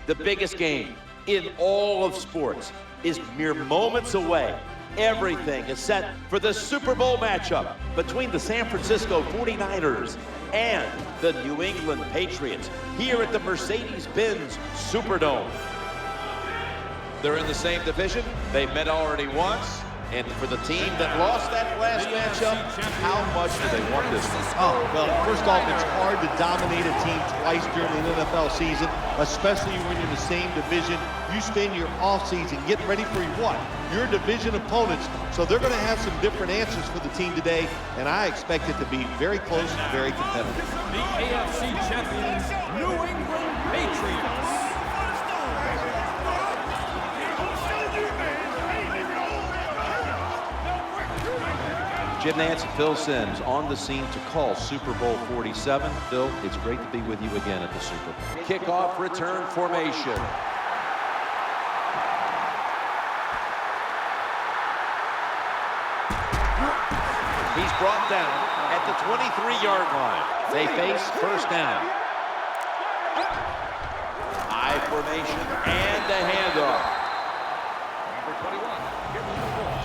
The biggest game in all of sports is mere moments away. Everything is set for the Super Bowl matchup between the San Francisco 49ers and the New England Patriots here at the Mercedes-Benz Superdome. They're in the same division. They met already once. And for the team that lost that last matchup, how much do they want this one? Oh, well, first off, it's hard to dominate a team twice during an NFL season, especially when you're in the same division. You spend your offseason getting ready for what? Your division opponents. So they're going to have some different answers for the team today, and I expect it to be very close and very competitive. The AFC champions, New England Patriots. Jim Nantz and Phil Simms on the scene to call Super Bowl 47. Phil, it's great to be with you again at the Super Bowl. Kickoff return formation. He's brought down at the 23-yard line. They face first down. I formation and a handoff.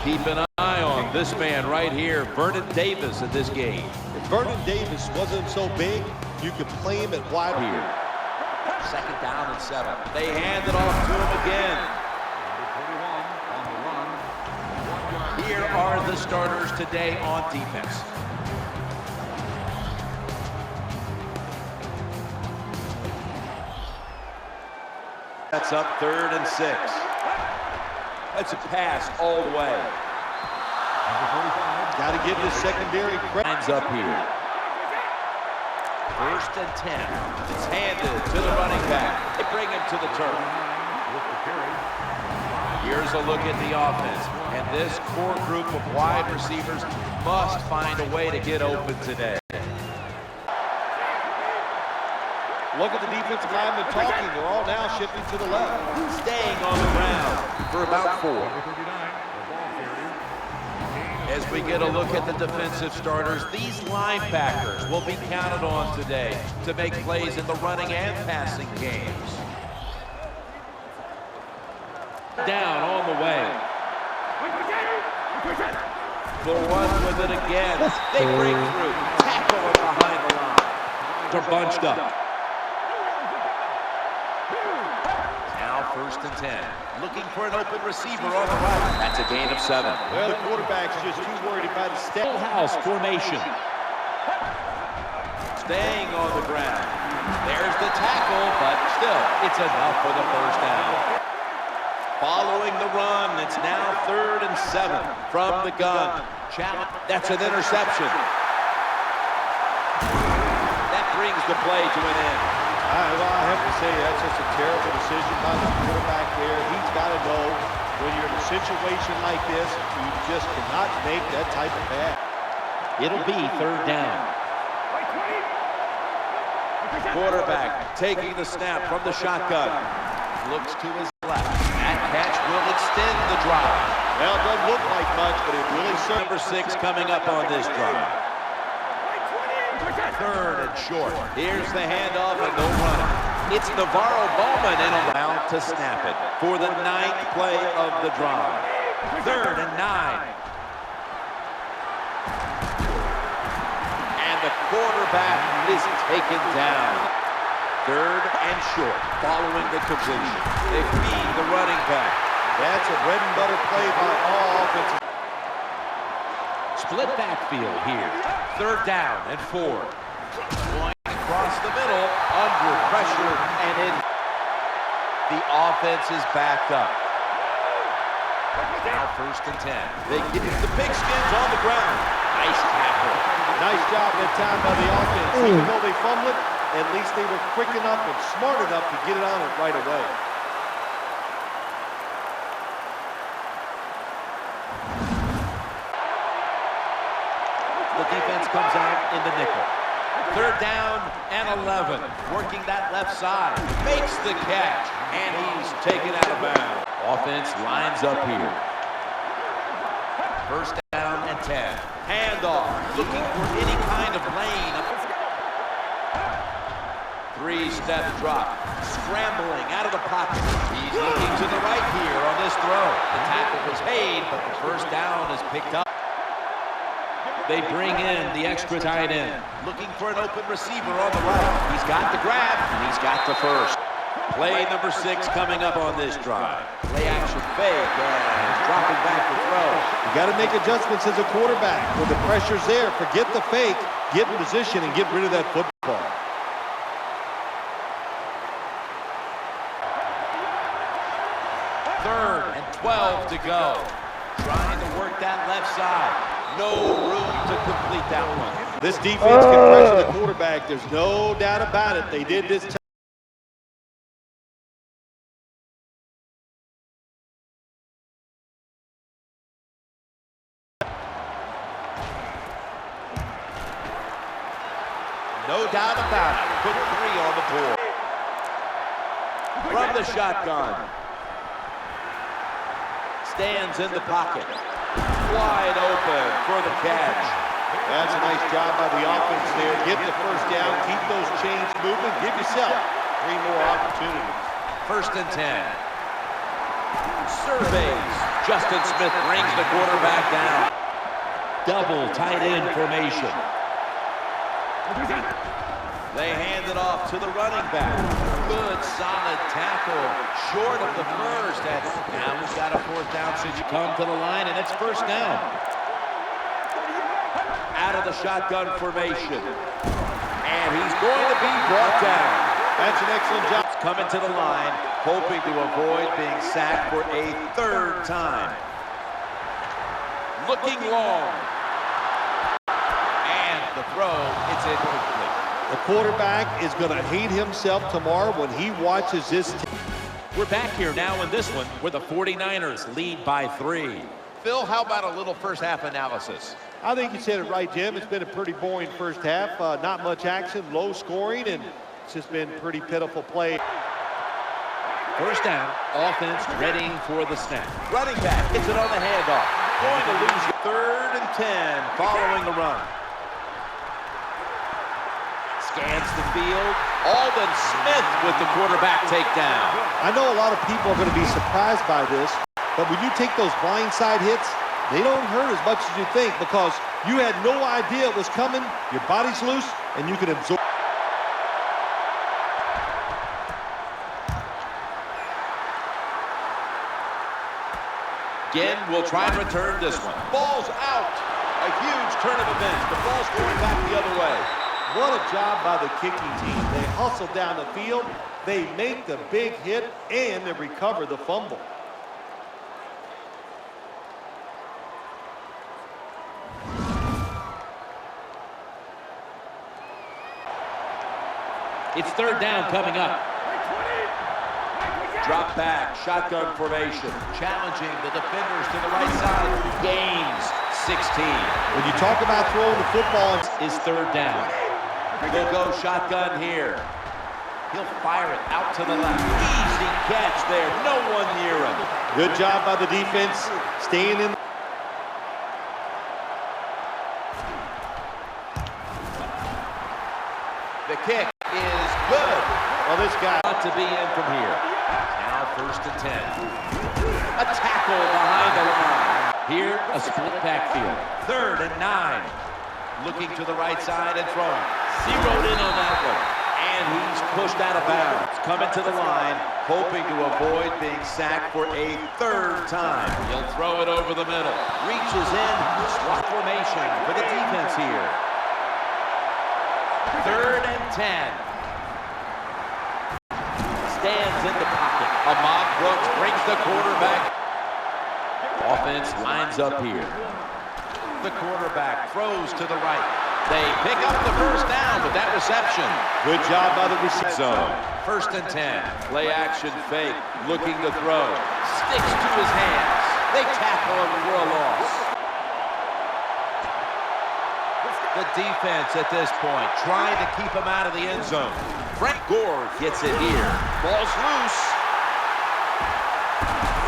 Keep an eye on this man right here, Vernon Davis, in this game. If Vernon Davis wasn't so big, you could play him at wide here. Second down and 7. They hand it off to him again. Here are the starters today on defense. That's up 3rd and 6. That's a pass all the way. Got to give this secondary credit. Lines up here. 1st and 10. It's handed to the running back. They bring him to the turf. Here's a look at the offense. And this core group of wide receivers must find a way to get open today. Look at the defensive linemen talking. They're all now shifting to the left. Staying on the ground for about 4. As we get a look at the defensive starters, these linebackers will be counted on today to make plays in the running and passing games. Down on the way. They'll run with it again. They break through. Tackle it behind the line. They're bunched up. Now 1st and 10. Looking for an open receiver on the right. That's a gain of 7. Well, the quarterback's just too worried about his step. Full house formation. Staying on the ground. There's the tackle, but still, it's enough for the first down. Following the run, it's now 3rd and 7 from the gun. Challenge. That's an interception. That brings the play to an end. Well, I have to say that's just a terrible decision by the quarterback there. He's got to know when you're in a situation like this, you just cannot make that type of pass. It'll be 3rd down. Quarterback taking the snap from the shotgun. Looks to his left. That catch will extend the drive. Well, it doesn't look like much, but it really serves. Number 6 coming up on this drive. 3rd and short. Here's the handoff and no running. It's Navarro Bowman in around to snap it for the 9th play of the drive. 3rd and 9. And the quarterback is taken down. 3rd and short following the completion. They feed the running back. That's a bread and butter play by all offensive. Split backfield here. 3rd down and 4. Going across the middle, under pressure, and in. The offense is backed up. Now 1st and 10. They get the Pigskins on the ground. Nice tackle. Nice job that time by the offense. Even though they fumbled it, at least they were quick enough and smart enough to get it on it right away. The defense comes out in the nickel. 3rd down and 11. Working that left side. Makes the catch. And he's taken out of bounds. Offense lines up here. 1st down and 10. Handoff. Looking for any kind of lane. Three-step drop. Scrambling out of the pocket. He's looking to the right here on this throw. The tackle was made, but the first down is picked up. They bring in the extra tight end. Looking for an open receiver on the right. He's got the grab, and he's got the first. Play number 6 coming up on this drive. Play action fake, and he's dropping back to throw. You got to make adjustments as a quarterback. When the pressure's there, forget the fake, get in position, and get rid of that football. Third and 12 to go. Trying to work that left side. No room to complete that one. This defense can pressure the quarterback. There's no doubt about it. They did this time. No doubt about it. Put 3 on the board. From the shotgun. Stands in the pocket. Wide open for the catch. That's a nice job by the offense there. Get the first down, keep those chains moving, give yourself 3 more opportunities. First and 10. Surveys. Justin Smith brings the quarterback down. Double tight end formation. They hand it off to the running back. Good, solid tackle. Short of the first. And now we've got a 4th down since you come to the line, and it's first down. Out of the shotgun formation. And he's going to be brought down. That's an excellent job. Coming to the line, hoping to avoid being sacked for a 3rd time. Looking long. And the throw, it's incomplete. The quarterback is going to hate himself tomorrow when he watches this. We're back here now in this one where the 49ers lead by 3. Phil, how about a little first half analysis? I think you said it right, Jim. It's been a pretty boring first half. Not much action, low scoring, and it's just been pretty pitiful play. First down, offense readying for the snap. Running back gets it on the handoff. Going to lose 3rd and 10 following the run. Scans the field. Alden Smith with the quarterback takedown. I know a lot of people are going to be surprised by this, but when you take those blindside hits, they don't hurt as much as you think because you had no idea it was coming. Your body's loose, and you can absorb. Again, we'll try and return this one. Ball's out. A huge turn of events. The ball's going back the other way. What a job by the kicking team. They hustle down the field, they make the big hit, and they recover the fumble. It's 3rd down coming up. Drop back, shotgun formation, challenging the defenders to the right side. Gains 16. When you talk about throwing the football, Is 3rd down. They'll go shotgun here. He'll fire it out to the left. Easy catch there. No one near him. good job by the defense, staying in. The kick is good. Well, this guy Got to be in from here. Now 1st and 10. A tackle behind the line. Here, a split backfield. 3rd and 9. Looking to the right side and throwing. Zeroed in on that one. And he's pushed out of bounds. Coming to the line, hoping to avoid being sacked for a 3rd time. He'll throw it over the middle. Reaches in. Swat formation for the defense here. 3rd and 10. Stands in the pocket. Ahmad Brooks brings the quarterback. Offense lines up here. The quarterback throws to the right. They pick up the 1st down with that reception. good job by the receiver. Zone. 1st and 10. Play action fake. Looking to throw. Sticks to his hands. They tackle him for a loss. The defense at this point trying to keep him out of the end zone. Frank Gore gets it here. Ball's loose.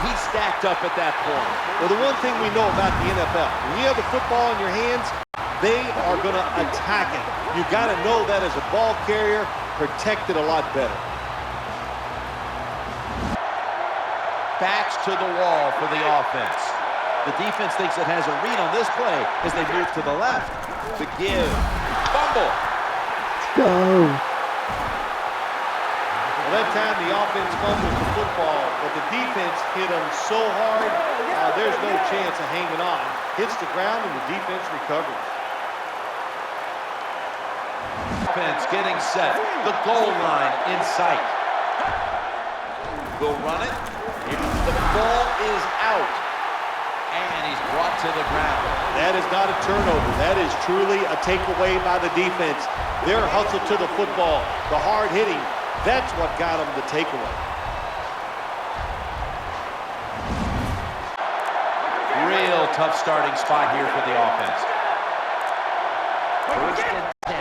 He's stacked up at that point. Well, the one thing we know about the NFL, when you have the football in your hands, they are going to attack it. You got to know that as a ball carrier. protected a lot better. Backs to the wall for the offense. The defense thinks it has a read on this play as they move to the left. To give. Fumble. Go. Well, that time the offense fumbles the football, but the defense hit them so hard, there's no chance of hanging on. Hits the ground and the defense recovers. Offense getting set. The goal line in sight. Will run it. The ball is out. And he's brought to the ground. That is not a turnover. That is truly a takeaway by the defense. Their hustle to the football, the hard hitting, that's what got them the takeaway. Real tough starting spot here for the offense. First and 10.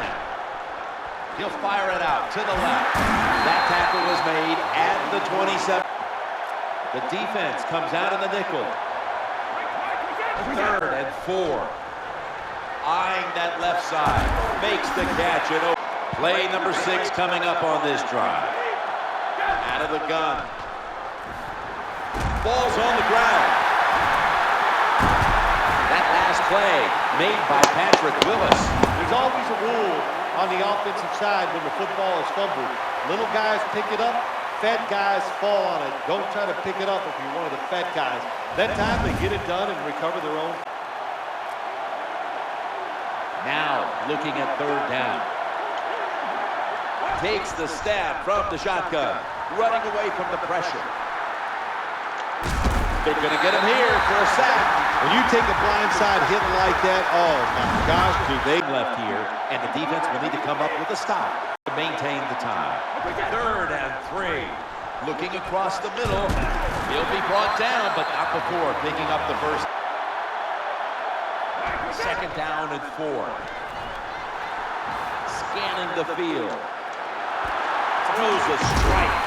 He'll fire it out to the left. That tackle was made at the 27. The defense comes out in the nickel. 3rd and 4. Eyeing that left side. Makes the catch. And play number 6 coming up on this drive. Out of the gun. Ball's on the ground. That last play made by Patrick Willis. There's always a rule on the offensive side when the football is fumbled. Little guys pick it up. Fat guys fall on it. Don't try to pick it up if you're one of the fat guys. That time they get it done and recover their own. Now looking at 3rd down. Takes the snap from the shotgun. Running away from the pressure. They're going to get him here for a sack. When you take a blindside hit like that, oh my gosh, do they left here, and the defense will need to come up with a stop to maintain the time. 3rd and 3. Looking across the middle. He'll be brought down, but not before picking up the first. 2nd down and 4. Scanning the field. Throws a strike.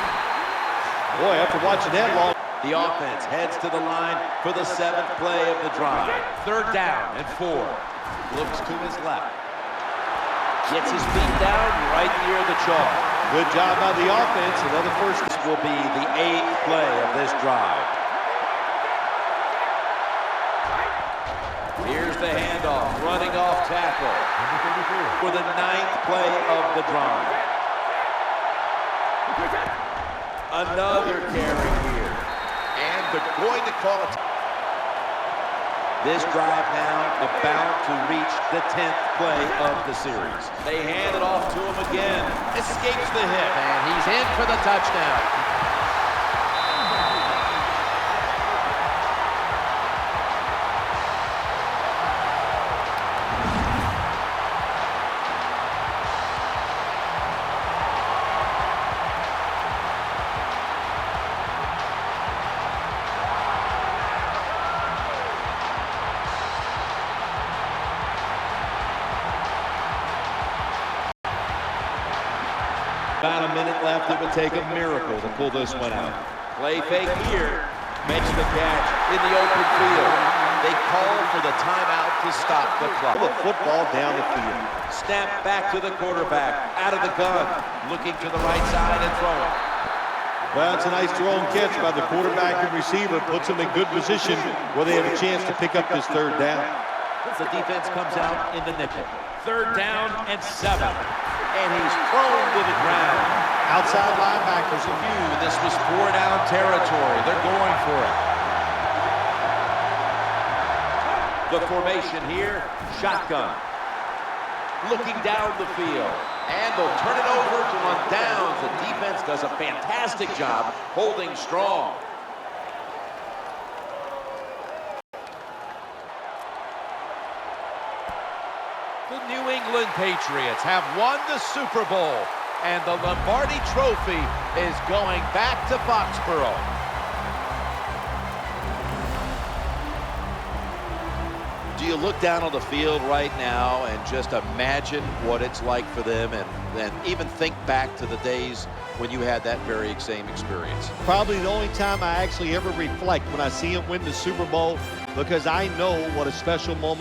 Boy, after watching that long. The offense heads to the line for the 7th play of the drive. 3rd down and 4. Looks to his left. Gets his feet down right near the chalk. Good job by the offense. Another first. This will be the 8th play of this drive. Here's the handoff. Running off tackle. For the 9th play of the drive. Another carry here. And they're going to call it. This drive now about to reach the 10th play of the series. They hand it off to him again. Escapes the hit, and he's in for the touchdown. About a minute left. It would take a miracle to pull this one out. Play fake here. Makes the catch in the open field. They call for the timeout to stop the clock. The football down the field. Snap back to the quarterback. Out of the gun. Looking to the right side and throwing. Well, it's a nice throw and catch by the quarterback and receiver. Puts them in good position where they have a chance to pick up this 3rd down. The defense comes out in the nickel. 3rd down and 7. And he's thrown to the ground. Outside linebackers. This was 4-down territory. They're going for it. The formation here, shotgun. Looking down the field. And they'll turn it over to on downs. The defense does a fantastic job holding strong. The New England Patriots have won the Super Bowl, and the Lombardi Trophy is going back to Foxborough. Do you look down on the field right now and just imagine what it's like for them, and even think back to the days when you had that very same experience? Probably the only time I actually ever reflect when I see them win the Super Bowl, because I know what a special moment